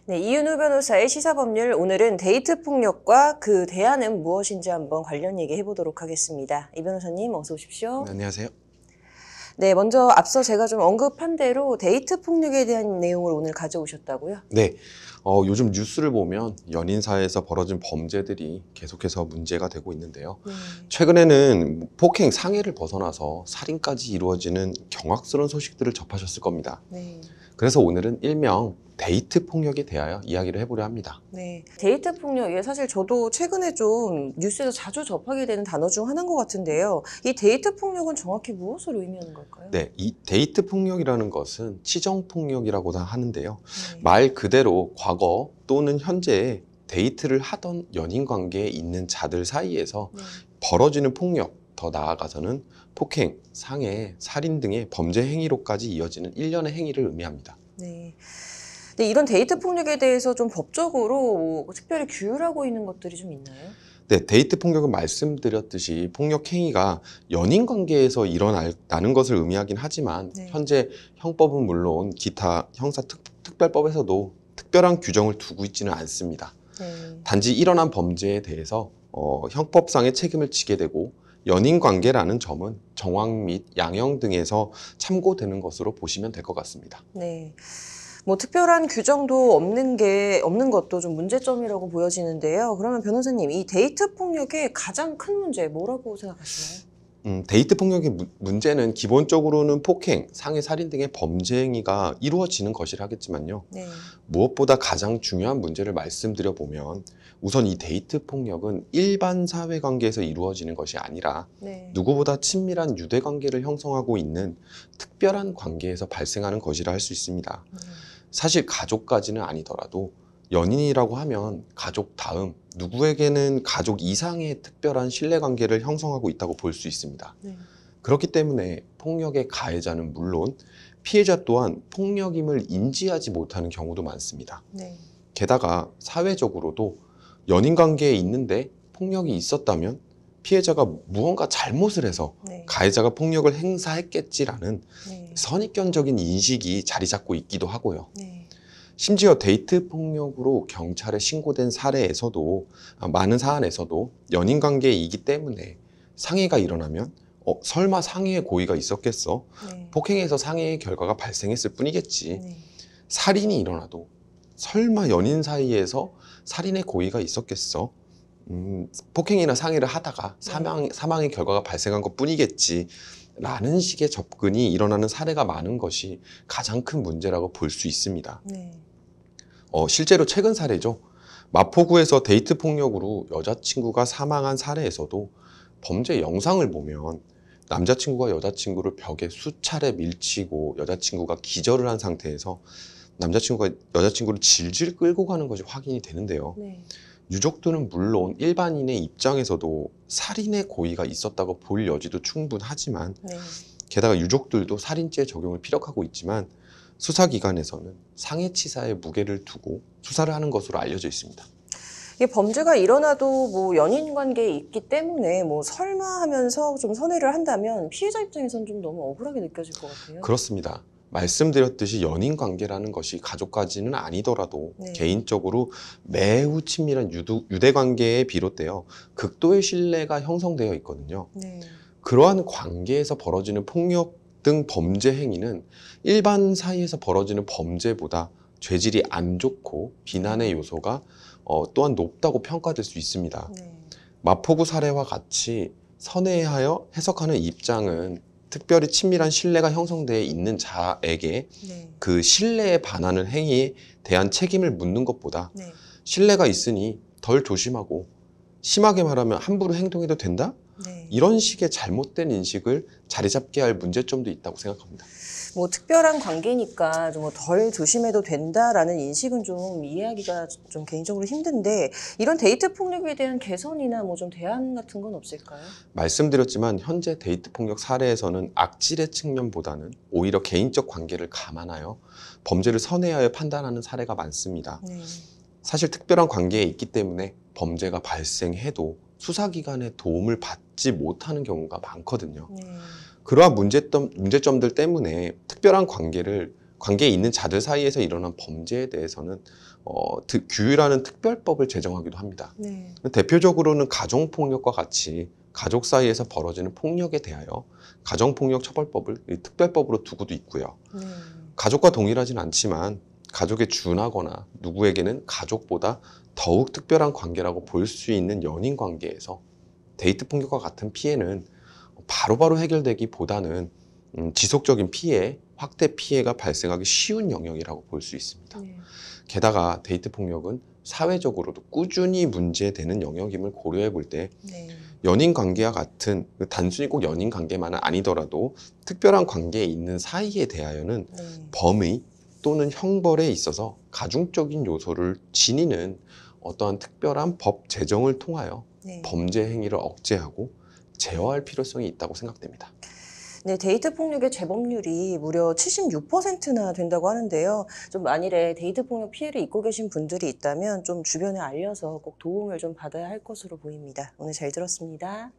네, 이윤우 변호사의 시사법률, 오늘은 데이트 폭력과 그 대안은 무엇인지 한번 관련 얘기 해보도록 하겠습니다. 이 변호사님 어서 오십시오. 네, 안녕하세요. 네, 먼저 앞서 제가 좀 언급한 대로 데이트 폭력에 대한 내용을 오늘 가져오셨다고요? 네, 요즘 뉴스를 보면 연인 사이에서 벌어진 범죄들이 계속해서 문제가 되고 있는데요. 네. 최근에는 폭행, 상해를 벗어나서 살인까지 이루어지는 경악스러운 소식들을 접하셨을 겁니다. 네. 그래서 오늘은 일명 데이트 폭력에 대하여 이야기를 해보려 합니다. 네. 데이트 폭력, 이게 사실 저도 최근에 좀 뉴스에서 자주 접하게 되는 단어 중 하나인 것 같은데요. 이 데이트 폭력은 정확히 무엇을 의미하는 걸까요? 네, 이 데이트 폭력이라는 것은 치정 폭력이라고도 하는데요. 네. 말 그대로 과거 또는 현재에 데이트를 하던 연인 관계에 있는 자들 사이에서 네. 벌어지는 폭력, 더 나아가서는 폭행, 상해, 살인 등의 범죄 행위로까지 이어지는 일련의 행위를 의미합니다. 네. 근데 이런 데이트 폭력에 대해서 좀 법적으로 뭐 특별히 규율하고 있는 것들이 좀 있나요? 네, 데이트 폭력은 말씀드렸듯이 폭력 행위가 연인 관계에서 일어나는 것을 의미하긴 하지만 네. 현재 형법은 물론 기타 형사특별법에서도 특별한 규정을 두고 있지는 않습니다. 네. 단지 일어난 범죄에 대해서 형법상의 책임을 지게 되고 연인 관계라는 점은 정황 및 양형 등에서 참고되는 것으로 보시면 될 것 같습니다. 네. 뭐 특별한 규정도 없는 것도 좀 문제점이라고 보여지는데요. 그러면 변호사님, 이 데이트 폭력의 가장 큰 문제 뭐라고 생각하시나요? 데이트 폭력의 문제는 기본적으로는 폭행, 상해, 살인 등의 범죄 행위가 이루어지는 것이라 하겠지만요. 네. 무엇보다 가장 중요한 문제를 말씀드려 보면 우선 이 데이트 폭력은 일반 사회 관계에서 이루어지는 것이 아니라 네. 누구보다 친밀한 유대 관계를 형성하고 있는 특별한 관계에서 발생하는 것이라 할 수 있습니다. 사실 가족까지는 아니더라도 연인이라고 하면 가족 다음 누구에게는 가족 이상의 특별한 신뢰관계를 형성하고 있다고 볼 수 있습니다. 네. 그렇기 때문에 폭력의 가해자는 물론 피해자 또한 폭력임을 인지하지 못하는 경우도 많습니다. 네. 게다가 사회적으로도 연인 관계에 있는데 폭력이 있었다면 피해자가 무언가 잘못을 해서 네. 가해자가 폭력을 행사했겠지라는 네. 선입견적인 인식이 자리 잡고 있기도 하고요. 네. 심지어 데이트 폭력으로 경찰에 신고된 사례에서도 많은 사안에서도 연인 관계이기 때문에 상해가 일어나면 설마 상해의 고의가 있었겠어? 네. 폭행에서 상해의 결과가 발생했을 뿐이겠지. 네. 살인이 일어나도 설마 연인 사이에서 살인의 고의가 있었겠어? 폭행이나 상해를 하다가 사망의 결과가 발생한 것 뿐이겠지. 라는 식의 접근이 일어나는 사례가 많은 것이 가장 큰 문제라고 볼 수 있습니다. 네. 실제로 최근 사례죠. 마포구에서 데이트 폭력으로 여자친구가 사망한 사례에서도 범죄 영상을 보면 남자친구가 여자친구를 벽에 수차례 밀치고 여자친구가 기절을 한 상태에서 남자친구가 여자친구를 질질 끌고 가는 것이 확인이 되는데요. 네. 유족들은 물론 일반인의 입장에서도 살인의 고의가 있었다고 볼 여지도 충분하지만 네. 게다가 유족들도 살인죄 적용을 피력하고 있지만 수사기관에서는 상해치사에 무게를 두고 수사를 하는 것으로 알려져 있습니다. 이게 범죄가 일어나도 뭐 연인 관계에 있기 때문에 뭐 설마 하면서 좀 선회를 한다면 피해자 입장에서는 좀 너무 억울하게 느껴질 것 같아요. 그렇습니다. 말씀드렸듯이 연인 관계라는 것이 가족까지는 아니더라도 네. 개인적으로 매우 친밀한 유대 관계에 비롯되어 극도의 신뢰가 형성되어 있거든요. 네. 그러한 관계에서 벌어지는 폭력 등 범죄 행위는 일반 사이에서 벌어지는 범죄보다 죄질이 안 좋고 비난의 요소가 또한 높다고 평가될 수 있습니다. 네. 마포구 사례와 같이 선회하여 해석하는 입장은 특별히 친밀한 신뢰가 형성되어 있는 자에게 네. 그 신뢰에 반하는 행위에 대한 책임을 묻는 것보다 네. 신뢰가 있으니 덜 조심하고 심하게 말하면 함부로 행동해도 된다? 네. 이런 식의 잘못된 인식을 자리 잡게 할 문제점도 있다고 생각합니다. 뭐 특별한 관계니까 좀 덜 조심해도 된다라는 인식은 좀 이해하기가 좀 개인적으로 힘든데, 이런 데이트 폭력에 대한 개선이나 뭐 좀 대안 같은 건 없을까요? 말씀드렸지만 현재 데이트 폭력 사례에서는 악질의 측면보다는 오히려 개인적 관계를 감안하여 범죄를 선회하여 판단하는 사례가 많습니다. 네. 사실 특별한 관계에 있기 때문에 범죄가 발생해도 수사기관의 도움을 받지 못하는 경우가 많거든요. 네. 그러한 문제점들 때문에 특별한 관계를 관계에 있는 자들 사이에서 일어난 범죄에 대해서는 규율하는 특별법을 제정하기도 합니다. 네. 대표적으로는 가정폭력과 같이 가족 사이에서 벌어지는 폭력에 대하여 가정폭력처벌법을 특별법으로 두고도 있고요. 네. 가족과 동일하진 않지만 가족에 준하거나 누구에게는 가족보다 더욱 특별한 관계라고 볼 수 있는 연인 관계에서 데이트 폭력과 같은 피해는 바로바로 해결되기보다는 지속적인 피해, 확대 피해가 발생하기 쉬운 영역이라고 볼 수 있습니다. 네. 게다가 데이트 폭력은 사회적으로도 꾸준히 문제되는 영역임을 고려해 볼 때 네. 연인 관계와 같은 단순히 꼭 연인 관계만은 아니더라도 특별한 관계에 있는 사이에 대하여는 네. 범의 또는 형벌에 있어서 가중적인 요소를 지니는 어떠한 특별한 법 제정을 통하여 네. 범죄 행위를 억제하고 제어할 필요성이 있다고 생각됩니다. 네, 데이트 폭력의 재범률이 무려 76%나 된다고 하는데요. 좀 만일에 데이트 폭력 피해를 입고 계신 분들이 있다면 좀 주변에 알려서 꼭 도움을 좀 받아야 할 것으로 보입니다. 오늘 잘 들었습니다.